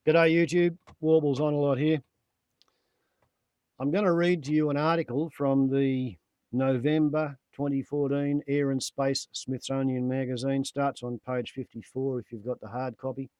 G'day YouTube, Warbles on a lot here. I'm going to read to you an article from the November 2014 Air and Space Smithsonian magazine. Starts on page 54 if you've got the hard copy.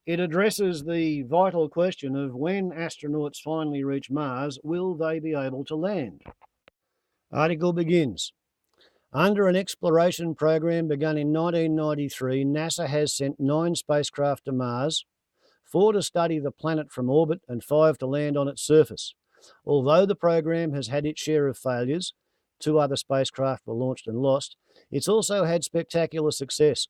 It addresses the vital question of when astronauts finally reach Mars, will they be able to land? Article begins. Under an exploration program begun in 1993, NASA has sent 9 spacecraft to Mars, 4 to study the planet from orbit and 5 to land on its surface. Although the program has had its share of failures, 2 other spacecraft were launched and lost, it's also had spectacular successes.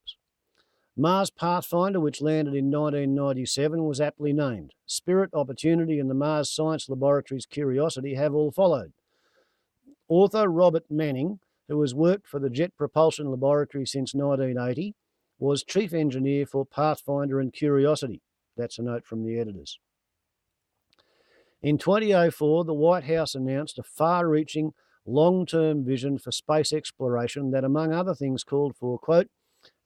Mars Pathfinder, which landed in 1997, was aptly named. Spirit, Opportunity and the Mars Science Laboratory's Curiosity have all followed. Author Robert Manning, who has worked for the Jet Propulsion Laboratory since 1980, was chief engineer for Pathfinder and Curiosity. That's a note from the editors. In 2004, the White House announced a far-reaching, long-term vision for space exploration that, among other things, called for, quote,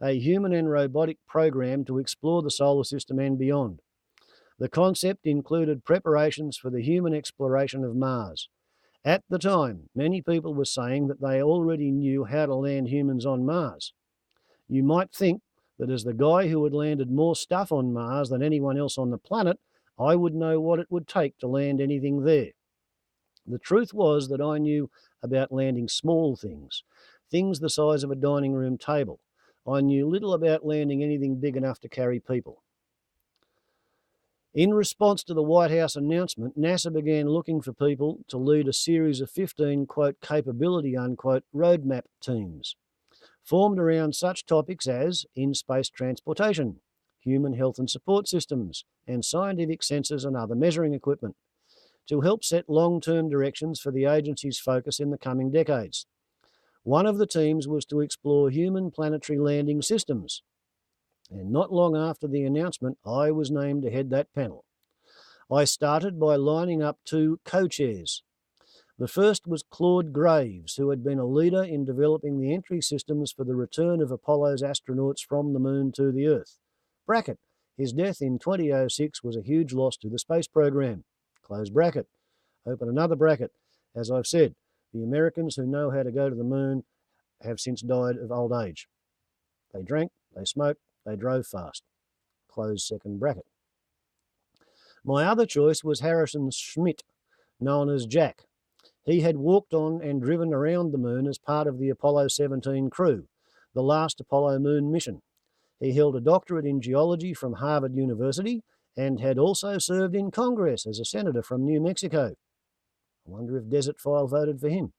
a human and robotic program to explore the solar system and beyond. The concept included preparations for the human exploration of Mars. At the time, many people were saying that they already knew how to land humans on Mars. You might think that as the guy who had landed more stuff on Mars than anyone else on the planet, I would know what it would take to land anything there. The truth was that I knew about landing small things, things the size of a dining room table. I knew little about landing anything big enough to carry people. In response to the White House announcement, NASA began looking for people to lead a series of 15, quote, capability, unquote, roadmap teams, formed around such topics as in-space transportation, human health and support systems, and scientific sensors and other measuring equipment, to help set long-term directions for the agency's focus in the coming decades. One of the teams was to explore human planetary landing systems, and not long after the announcement, I was named to head that panel. I started by lining up 2 co-chairs. The first was Claude Graves, who had been a leader in developing the entry systems for the return of Apollo's astronauts from the moon to the Earth. Bracket. His death in 2006 was a huge loss to the space program. Close bracket. Open another bracket. As I've said, the Americans who know how to go to the moon have since died of old age. They drank, they smoked, they drove fast. Close second bracket. My other choice was Harrison Schmitt, known as Jack. He had walked on and driven around the moon as part of the Apollo 17 crew, the last Apollo moon mission. He held a doctorate in geology from Harvard University and had also served in Congress as a senator from New Mexico. I wonder if Desert File voted for him.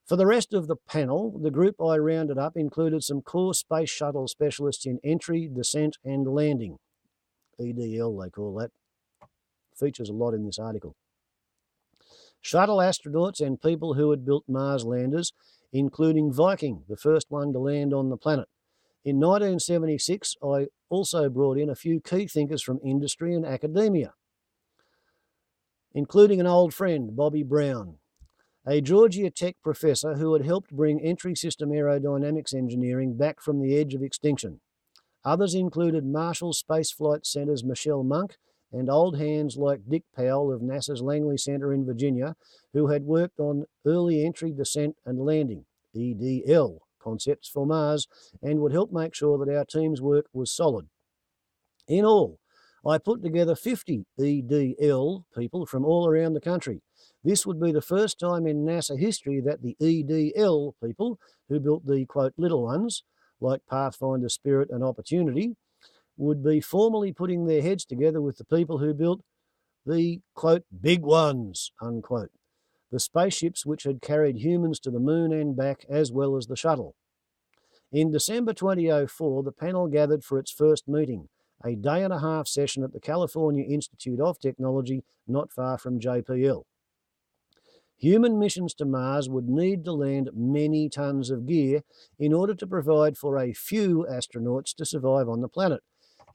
For the rest of the panel, the group I rounded up included some core space shuttle specialists in entry, descent and landing. EDL, they call that. Features a lot in this article. Shuttle astronauts and people who had built Mars landers, including Viking, the first one to land on the planet. In 1976, I also brought in a few key thinkers from industry and academia, including an old friend, Bobby Brown, a Georgia Tech professor who had helped bring entry system aerodynamics engineering back from the edge of extinction. Others included Marshall Space Flight Center's Michelle Monk and old hands like Dick Powell of NASA's Langley Center in Virginia, who had worked on early entry, descent and landing, EDL, concepts for Mars, and would help make sure that our team's work was solid. In all, I put together 50 EDL people from all around the country. This would be the first time in NASA history that the EDL people, who built the, quote, little ones, like Pathfinder, Spirit and Opportunity, would be formally putting their heads together with the people who built the, quote, big ones, unquote, the spaceships which had carried humans to the moon and back, as well as the shuttle. In December 2004, the panel gathered for its first meeting, a day-and-a-half session at the California Institute of Technology, not far from JPL. Human missions to Mars would need to land many tons of gear in order to provide for a few astronauts to survive on the planet.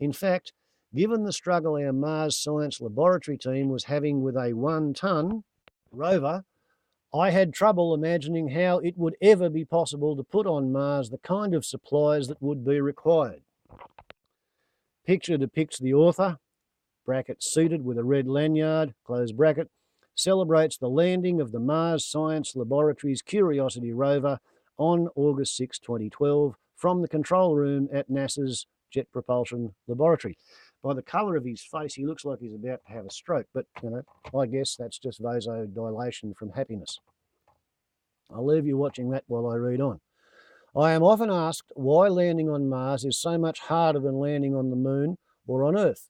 In fact, given the struggle our Mars Science Laboratory team was having with a 1-ton rover, I had trouble imagining how it would ever be possible to put on Mars the kind of supplies that would be required. Picture depicts the author, bracket seated with a red lanyard, close bracket, celebrates the landing of the Mars Science Laboratory's Curiosity rover on August 6, 2012, from the control room at NASA's Jet Propulsion Laboratory. By the colour of his face, he looks like he's about to have a stroke, but, I guess that's just vasodilation from happiness. I'll leave you watching that while I read on. I am often asked why landing on Mars is so much harder than landing on the Moon or on Earth.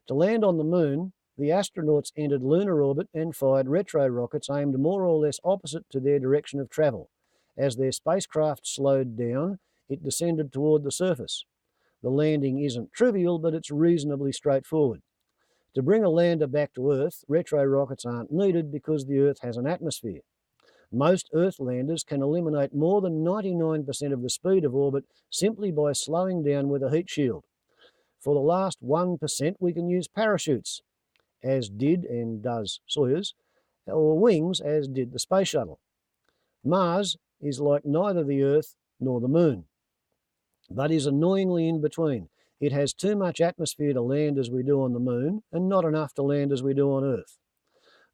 To land on the Moon, the astronauts entered lunar orbit and fired retro rockets aimed more or less opposite to their direction of travel. As their spacecraft slowed down, it descended toward the surface. The landing isn't trivial, but it's reasonably straightforward. To bring a lander back to Earth, retro rockets aren't needed because the Earth has an atmosphere. Most Earth landers can eliminate more than 99% of the speed of orbit simply by slowing down with a heat shield. For the last 1%, we can use parachutes, as did and does Soyuz, or wings, as did the space shuttle. Mars is like neither the Earth nor the Moon, but is annoyingly in between. It has too much atmosphere to land as we do on the Moon, and not enough to land as we do on Earth.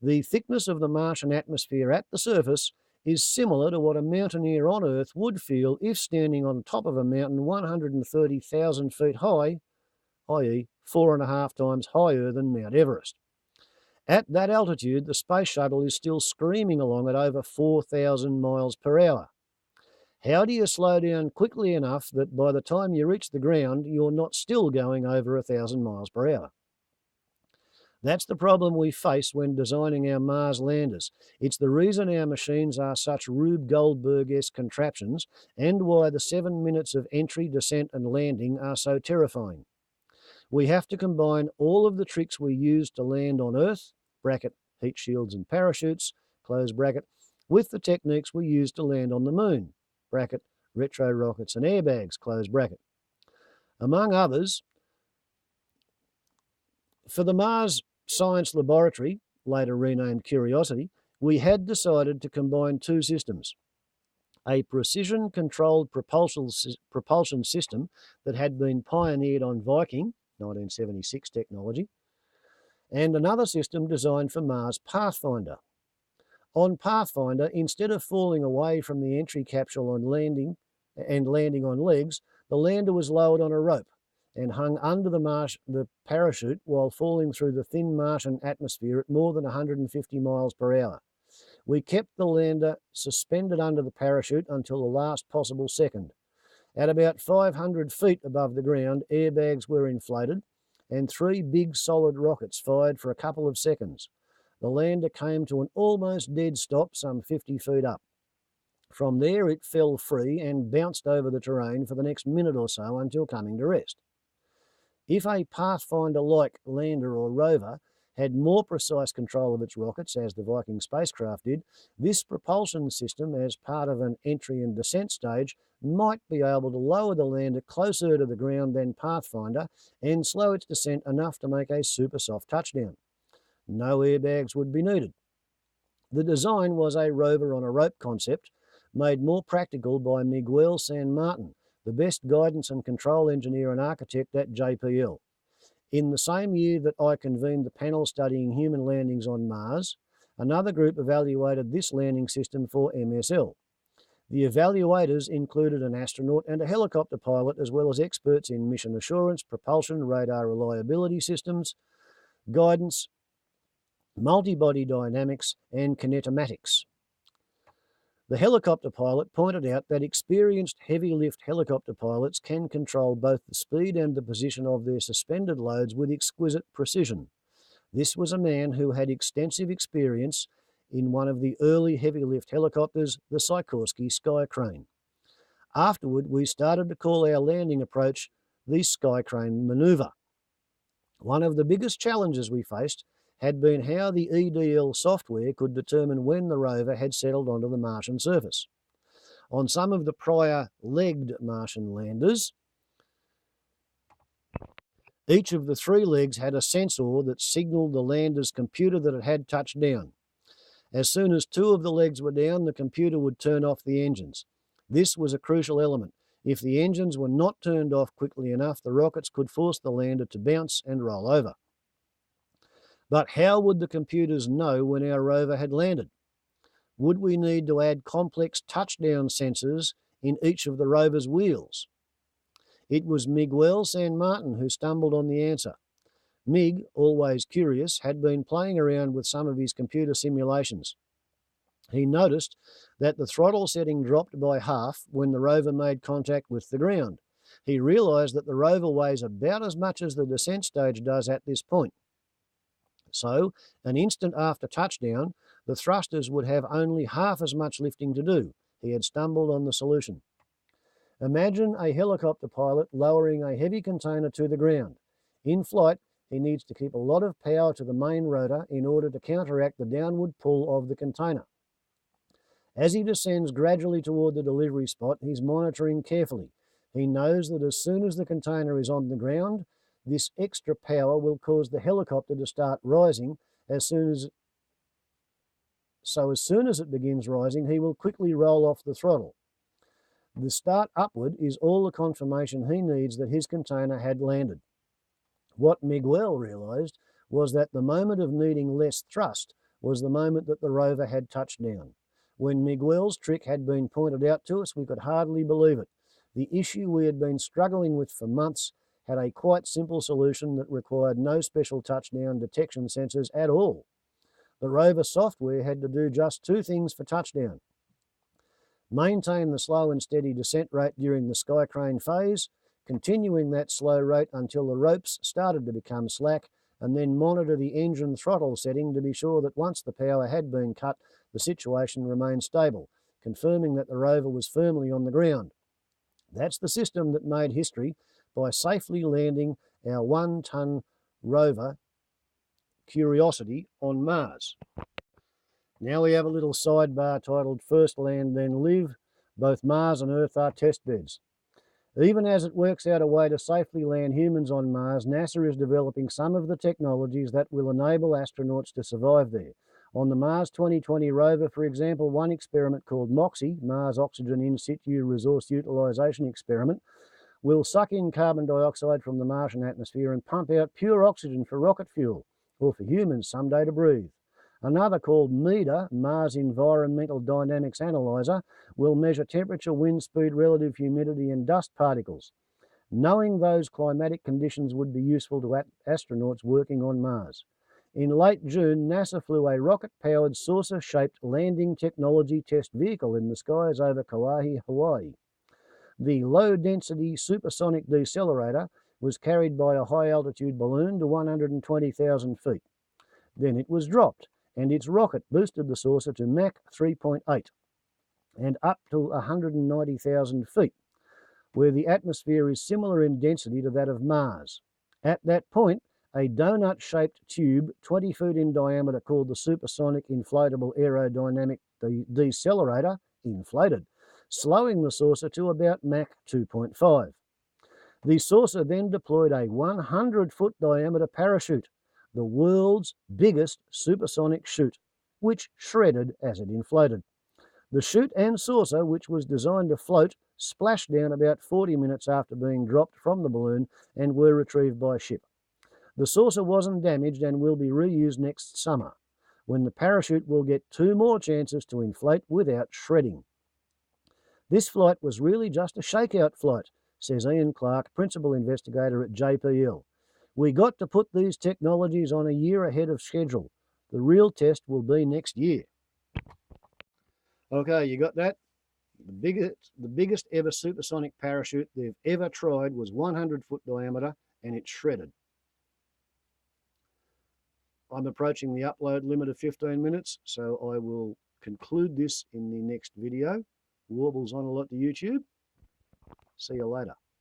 The thickness of the Martian atmosphere at the surface is similar to what a mountaineer on Earth would feel if standing on top of a mountain 130,000 feet high, i.e. 4.5 times higher than Mount Everest. At that altitude, the space shuttle is still screaming along at over 4,000 miles per hour. How do you slow down quickly enough that by the time you reach the ground, you're not still going over 1,000 miles per hour? That's the problem we face when designing our Mars landers. It's the reason our machines are such Rube Goldberg-esque contraptions, and why the 7 minutes of entry, descent and landing are so terrifying. We have to combine all of the tricks we use to land on Earth, bracket heat shields and parachutes, close bracket, with the techniques we use to land on the Moon, bracket retro rockets and airbags, close bracket. Among others, for the Mars Science Laboratory, later renamed Curiosity, we had decided to combine two systems: a precision-controlled propulsion system that had been pioneered on Viking, 1976 technology, and another system designed for Mars Pathfinder. On Pathfinder, instead of falling away from the entry capsule on landing on legs, the lander was lowered on a rope and hung under the parachute while falling through the thin Martian atmosphere at more than 150 miles per hour. We kept the lander suspended under the parachute until the last possible second. At about 500 feet above the ground, airbags were inflated and 3 big solid rockets fired for a couple of seconds. The lander came to an almost dead stop some 50 feet up. From there, it fell free and bounced over the terrain for the next minute or so until coming to rest. If a Pathfinder-like lander or rover had more precise control of its rockets, as the Viking spacecraft did, this propulsion system, as part of an entry and descent stage, might be able to lower the lander closer to the ground than Pathfinder and slow its descent enough to make a super soft touchdown. No airbags would be needed. The design was a rover on a rope concept, made more practical by Miguel San Martin, the best guidance and control engineer and architect at JPL. In the same year that I convened the panel studying human landings on Mars, another group evaluated this landing system for MSL. The evaluators included an astronaut and a helicopter pilot, as well as experts in mission assurance, propulsion, radar reliability systems, guidance, multi-body dynamics, and kinetomatics. The helicopter pilot pointed out that experienced heavy-lift helicopter pilots can control both the speed and the position of their suspended loads with exquisite precision. This was a man who had extensive experience in one of the early heavy-lift helicopters, the Sikorsky Sky Crane. Afterward, we started to call our landing approach the Sky Crane Maneuver. One of the biggest challenges we faced had been how the EDL software could determine when the rover had settled onto the Martian surface. On some of the prior legged Martian landers, each of the 3 legs had a sensor that signaled the lander's computer that it had touched down. As soon as 2 of the legs were down, the computer would turn off the engines. This was a crucial element. If the engines were not turned off quickly enough, the rockets could force the lander to bounce and roll over. But how would the computers know when our rover had landed? Would we need to add complex touchdown sensors in each of the rover's wheels? It was Miguel San Martin who stumbled on the answer. Mig, always curious, had been playing around with some of his computer simulations. He noticed that the throttle setting dropped by half when the rover made contact with the ground. He realised that the rover weighs about as much as the descent stage does at this point. So, an instant after touchdown, the thrusters would have only half as much lifting to do. He had stumbled on the solution. Imagine a helicopter pilot lowering a heavy container to the ground. In flight, he needs to keep a lot of power to the main rotor in order to counteract the downward pull of the container. As he descends gradually toward the delivery spot, he's monitoring carefully. He knows that as soon as the container is on the ground, this extra power will cause the helicopter to start rising. As soon as it begins rising, he will quickly roll off the throttle. The start upward is all the confirmation he needs that his container had landed. What Miguel realised was that the moment of needing less thrust was the moment that the rover had touched down. When Miguel's trick had been pointed out to us, we could hardly believe it. The issue we had been struggling with for months had a quite simple solution that required no special touchdown detection sensors at all. The rover software had to do just two things for touchdown: maintain the slow and steady descent rate during the sky crane phase, continuing that slow rate until the ropes started to become slack, and then monitor the engine throttle setting to be sure that once the power had been cut, the situation remained stable, confirming that the rover was firmly on the ground. That's the system that made history by safely landing our 1-ton rover Curiosity on Mars. Now we have a little sidebar titled First Land Then Live. Both Mars and Earth are test beds. Even as it works out a way to safely land humans on Mars, NASA is developing some of the technologies that will enable astronauts to survive there. On the Mars 2020 rover, for example, one experiment called MOXIE, Mars Oxygen In Situ Resource Utilisation Experiment, will suck in carbon dioxide from the Martian atmosphere and pump out pure oxygen for rocket fuel, or for humans someday to breathe. Another, called MEDA, Mars Environmental Dynamics Analyzer, will measure temperature, wind speed, relative humidity and dust particles. Knowing those climatic conditions would be useful to astronauts working on Mars. In late June, NASA flew a rocket-powered saucer-shaped landing technology test vehicle in the skies over Kauai, Hawaii. The low-density supersonic decelerator was carried by a high-altitude balloon to 120,000 feet. Then it was dropped, and its rocket boosted the saucer to Mach 3.8 and up to 190,000 feet, where the atmosphere is similar in density to that of Mars. At that point, a donut-shaped tube 20 feet in diameter called the Supersonic Inflatable Aerodynamic Decelerator inflated, slowing the saucer to about Mach 2.5. The saucer then deployed a 100-foot diameter parachute, the world's biggest supersonic chute, which shredded as it inflated. The chute and saucer, which was designed to float, splashed down about 40 minutes after being dropped from the balloon and were retrieved by ship. The saucer wasn't damaged and will be reused next summer, when the parachute will get 2 more chances to inflate without shredding. This flight was really just a shakeout flight, says Ian Clark, principal investigator at JPL. We got to put these technologies on a year ahead of schedule. The real test will be next year. Okay, you got that? The biggest ever supersonic parachute they've ever tried was 100-foot diameter, and it shredded. I'm approaching the upload limit of 15 minutes, so I will conclude this in the next video. Warbles on a lot to YouTube. See you later.